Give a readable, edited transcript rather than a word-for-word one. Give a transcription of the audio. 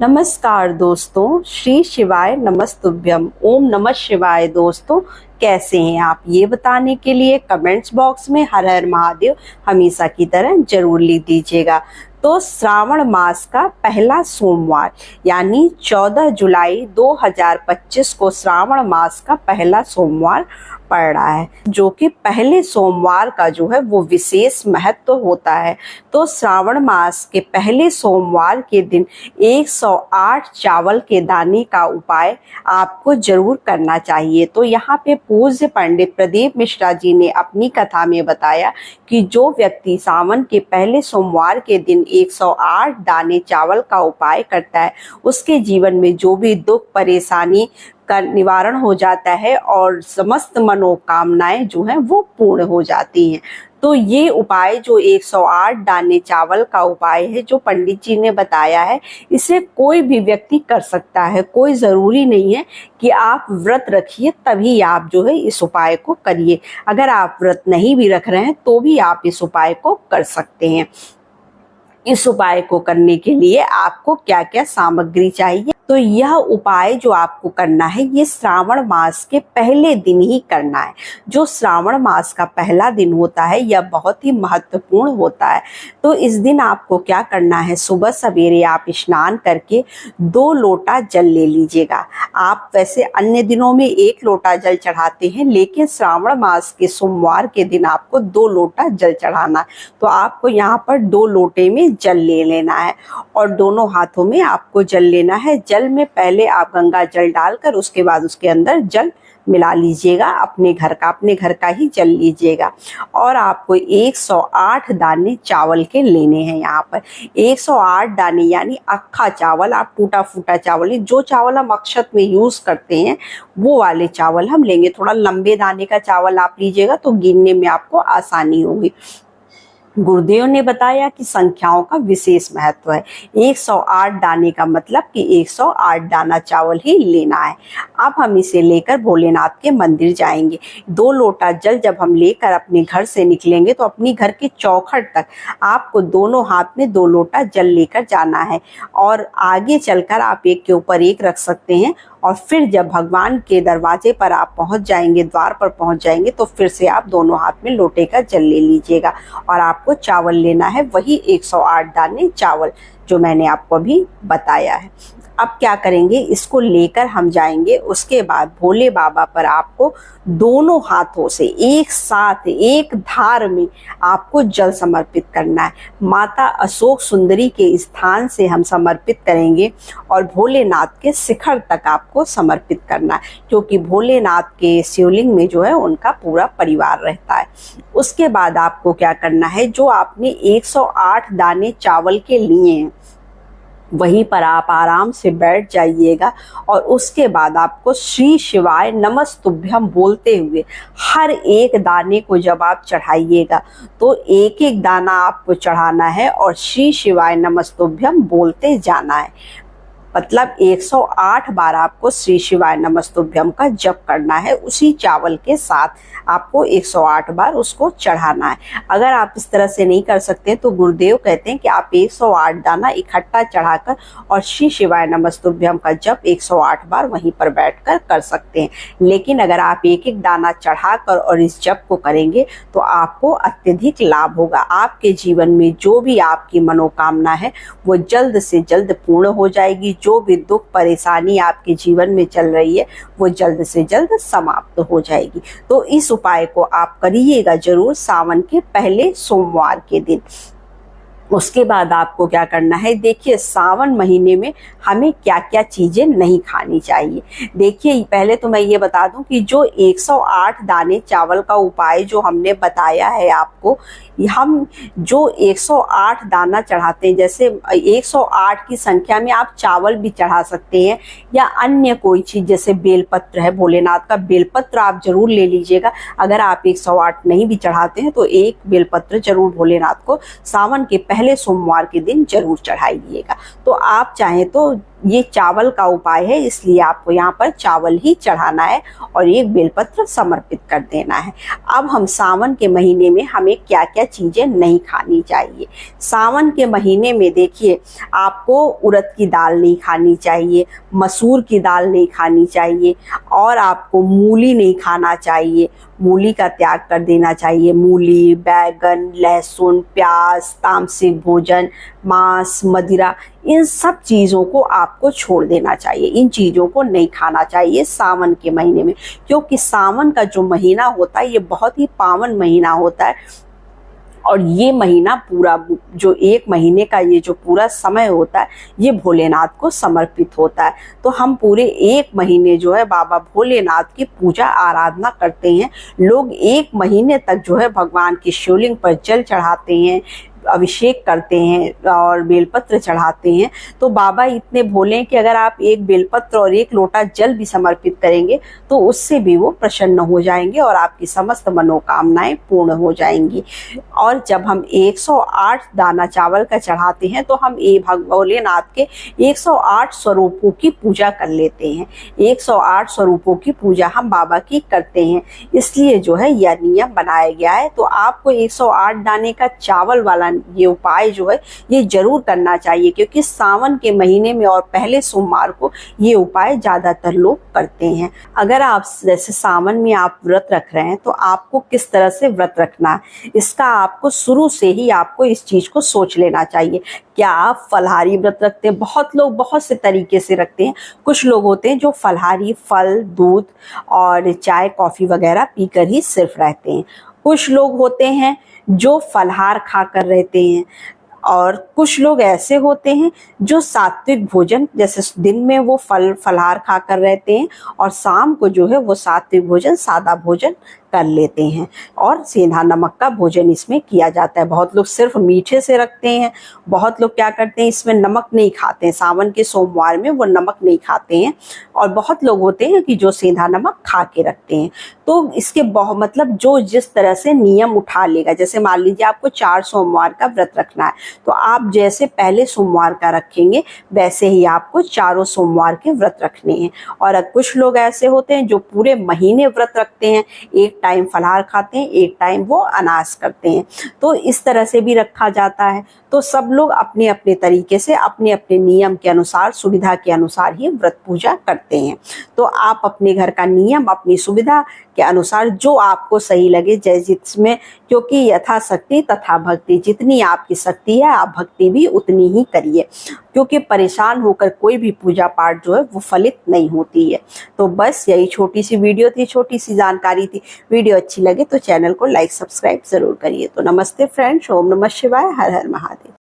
नमस्कार दोस्तों, श्री शिवाय नमस्तुभ्यम। ओम नमः शिवाय। दोस्तों, कैसे हैं आप? ये बताने के लिए कमेंट्स बॉक्स में हर हर महादेव हमेशा की तरह जरूर लिख दीजिएगा। तो श्रावण मास का पहला सोमवार यानी 14 जुलाई 2025 को श्रावण मास का पहला सोमवार पड़ रहा है, जो कि पहले सोमवार का जो है वो विशेष महत्व होता है। तो श्रावण मास के पहले सोमवार के दिन 108 चावल के दाने का उपाय आपको जरूर करना चाहिए। तो यहाँ पे पूज्य पंडित प्रदीप मिश्रा जी ने अपनी कथा में बताया कि जो व्यक्ति सावन के पहले सोमवार के दिन 108 दाने चावल का उपाय करता है, उसके जीवन में जो भी दुख परेशानी का निवारण हो जाता है और समस्त मनोकामनाएं जो हैं वो पूर्ण हो जाती हैं। तो ये उपाय जो 108 दाने चावल का उपाय है, जो पंडित जी ने बताया है, इसे कोई भी व्यक्ति कर सकता है। कोई ज़रूरी नहीं है कि आप व्रत रखिए तभी आप जो है इस उपाय को करिए। अगर आप व्रत नहीं भी रख रहे हैं तो भी आप इस उपाय को कर सकते हैं। इस उपाय को करने के लिए आपको क्या क्या सामग्री चाहिए? तो यह उपाय जो आपको करना है ये श्रावण मास के पहले दिन ही करना है। जो श्रावण मास का पहला दिन होता है यह बहुत ही महत्वपूर्ण होता है। तो इस दिन आपको क्या करना है, सुबह सवेरे आप स्नान करके 2 लोटा जल ले लीजिएगा। आप वैसे अन्य दिनों में 1 लोटा जल चढ़ाते हैं, लेकिन श्रावण मास के सोमवार के दिन आपको 2 लोटा जल चढ़ाना है। तो आपको यहाँ पर 2 लोटे में जल ले लेना है और दोनों हाथों में आपको जल लेना है। जल में पहले आप गंगा जल डालकर उसके बाद उसके अंदर जल मिला लीजिएगा। अपने घर का ही जल लीजिएगा और आपको 108 दाने चावल के लेने हैं। यहाँ पर 108 दाने यानी अक्खा चावल, आप टूटा फूटा चावल, जो चावल हम अक्षत में यूज करते हैं वो वाले चावल हम लेंगे। थोड़ा लंबे दाने का चावल आप लीजिएगा तो गिनने में आपको आसानी होगी। गुरुदेव ने बताया कि संख्याओं का विशेष महत्व है। 108 दाने का मतलब कि 108 दाना चावल ही लेना है। अब हम इसे लेकर भोलेनाथ के मंदिर जाएंगे। 2 लोटा जल जब हम लेकर अपने घर से निकलेंगे तो अपनी घर के चौखट तक आपको दोनों हाथ में 2 लोटा जल लेकर जाना है और आगे चलकर आप एक के ऊपर एक रख सकते हैं। और फिर जब भगवान के दरवाजे पर आप पहुंच जाएंगे, द्वार पर पहुंच जाएंगे, तो फिर से आप दोनों हाथ में लोटे का जल ले लीजिएगा और आपको चावल लेना है, वही 108 दाने चावल जो मैंने आपको अभी बताया है। अब क्या करेंगे, इसको लेकर हम जाएंगे। उसके बाद भोले बाबा पर आपको दोनों हाथों से एक साथ एक धार में आपको जल समर्पित करना है। माता अशोक सुंदरी के स्थान से हम समर्पित करेंगे और भोलेनाथ के शिखर तक आपको समर्पित करना है, क्योंकि भोलेनाथ के शिवलिंग में जो है उनका पूरा परिवार रहता है। उसके बाद आपको क्या करना है, जो आपने 108 दाने चावल के लिए हैं वहीं पर आप आराम से बैठ जाइएगा और उसके बाद आपको श्री शिवाय नमस्तुभ्यम बोलते हुए हर एक दाने को जब आप चढ़ाइएगा तो एक एक दाना आपको चढ़ाना है और श्री शिवाय नमस्तुभ्यम बोलते जाना है। मतलब 108 बार आपको श्री शिवाय नमस्तुभ्यम का जप करना है। उसी चावल के साथ आपको 108 बार उसको चढ़ाना है। अगर आप इस तरह से नहीं कर सकते तो गुरुदेव कहते हैं कि आप 108 दाना इकट्ठा चढ़ाकर और श्री शिवाय नमस्तुभ्यम का जप 108 बार वहीं पर बैठकर कर सकते हैं। लेकिन अगर आप एक एक दाना चढ़ाकर और इस जप को करेंगे तो आपको अत्यधिक लाभ होगा। आपके जीवन में जो भी आपकी मनोकामना है वो जल्द से जल्द पूर्ण हो जाएगी। जो भी दुख परेशानी आपके जीवन में चल रही है वो जल्द से जल्द समाप्त हो जाएगी। तो इस उपाय को आप करिएगा जरूर सावन के पहले सोमवार के दिन। उसके बाद आपको क्या करना है, देखिए सावन महीने में हमें क्या क्या चीजें नहीं खानी चाहिए। देखिए पहले तो मैं ये बता दूं कि जो 108 दाने चावल का उपाय जो हमने बताया है आपको, हम जो 108 दाना चढ़ाते हैं, जैसे 108 की संख्या में आप चावल भी चढ़ा सकते हैं या अन्य कोई चीज, जैसे बेलपत्र है, भोलेनाथ का बेलपत्र आप जरूर ले लीजिएगा। अगर आप 108 नहीं भी चढ़ाते हैं तो एक बेलपत्र जरूर भोलेनाथ को सावन के पहले सोमवार के दिन जरूर चढ़ाइएगा। तो आप चाहें तो ये चावल का उपाय है, इसलिए आपको यहाँ पर चावल ही चढ़ाना है और एक बेलपत्र समर्पित कर देना है। अब हम सावन के महीने में हमें क्या क्या चीज़ें नहीं खानी चाहिए। सावन के महीने में देखिए, आपको उड़द की दाल नहीं खानी चाहिए, मसूर की दाल नहीं खानी चाहिए, और आपको मूली नहीं खाना चाहिए। मूली का त्याग कर देना चाहिए। मूली, बैगन, लहसुन, प्याज, तामसिक भोजन, मांस, मदिरा, इन सब चीज़ों को आपको छोड़ देना चाहिए। इन चीज़ों को नहीं खाना चाहिए सावन के महीने में, क्योंकि सावन का जो महीना होता है ये बहुत ही पावन महीना होता है। और ये महीना पूरा, जो एक महीने का ये जो पूरा समय होता है, ये भोलेनाथ को समर्पित होता है। तो हम पूरे एक महीने जो है बाबा भोलेनाथ की पूजा आराधना करते हैं। लोग एक महीने तक जो है भगवान की शिवलिंग पर जल चढ़ाते हैं, अभिषेक करते हैं और बेलपत्र चढ़ाते हैं। तो बाबा इतने भोले हैं कि अगर आप एक बेलपत्र और एक लोटा जल भी समर्पित करेंगे तो उससे भी वो प्रसन्न हो जाएंगे और आपकी समस्त मनोकामनाएं पूर्ण हो जाएंगी। और जब हम 108 दाना चावल का चढ़ाते हैं तो हम भोलेनाथ के 108 स्वरूपों की पूजा कर लेते हैं। 108 स्वरूपों की पूजा हम बाबा की करते हैं, इसलिए जो है यह नियम बनाया गया है। तो आपको 108 दाने का चावल वाला ये उपाय जो है ये जरूर करना चाहिए, क्योंकि सावन के महीने में और पहले सोमवार को ये उपाय ज्यादातर लोग करते हैं। अगर आप जैसे सावन में आप व्रत रख रहे हैं तो आपको किस तरह से व्रत रखना है, इसका आपको शुरू से ही आपको इस चीज को सोच लेना चाहिए। क्या आप फलाहारी व्रत रखते हैं? बहुत लोग बहुत से तरीके से रखते हैं। कुछ लोग होते हैं जो फलाहारी फल, दूध और चाय, कॉफी वगैरह पीकर ही सिर्फ रहते हैं। कुछ लोग होते हैं जो फलाहार खाकर रहते हैं, और कुछ लोग ऐसे होते हैं जो सात्विक भोजन, जैसे दिन में वो फलाहार खाकर रहते हैं और शाम को जो है वो सात्विक भोजन, सादा भोजन कर लेते हैं, और सेंधा नमक का भोजन इसमें किया जाता है। बहुत लोग सिर्फ मीठे से रखते हैं, बहुत लोग क्या करते हैं इसमें नमक नहीं खाते हैं, सावन के सोमवार में वो नमक नहीं खाते हैं, और बहुत लोग होते हैं कि जो सेंधा नमक खा के रखते हैं। तो इसके बहुत मतलब जो जिस तरह से नियम उठा लेगा, जैसे मान लीजिए आपको 4 सोमवार का व्रत रखना है, तो आप जैसे पहले सोमवार का रखेंगे वैसे ही आपको चारों सोमवार के व्रत रखने हैं। और कुछ लोग ऐसे होते हैं जो पूरे महीने व्रत रखते हैं, एक टाइम फलाहार खाते हैं, एक टाइम वो अनाज करते हैं, तो इस तरह से भी रखा जाता है। तो सब लोग अपने अपने तरीके से अपने अपने नियम के अनुसार, सुविधा के अनुसार ही व्रत पूजा करते हैं। तो आप अपने घर का नियम अपनी सुविधा के अनुसार जो आपको सही लगे, जिसमें, क्योंकि यथाशक्ति तथा भक्ति, जितनी आपकी शक्ति है आप भक्ति भी उतनी ही करिए, क्योंकि परेशान होकर कोई भी पूजा पाठ जो है वो फलित नहीं होती है। तो बस यही छोटी सी वीडियो थी, छोटी सी जानकारी थी। वीडियो अच्छी लगे तो चैनल को लाइक सब्सक्राइब जरूर करिए। तो नमस्ते फ्रेंड्स, ओम नमः शिवाय, हर हर महादेव।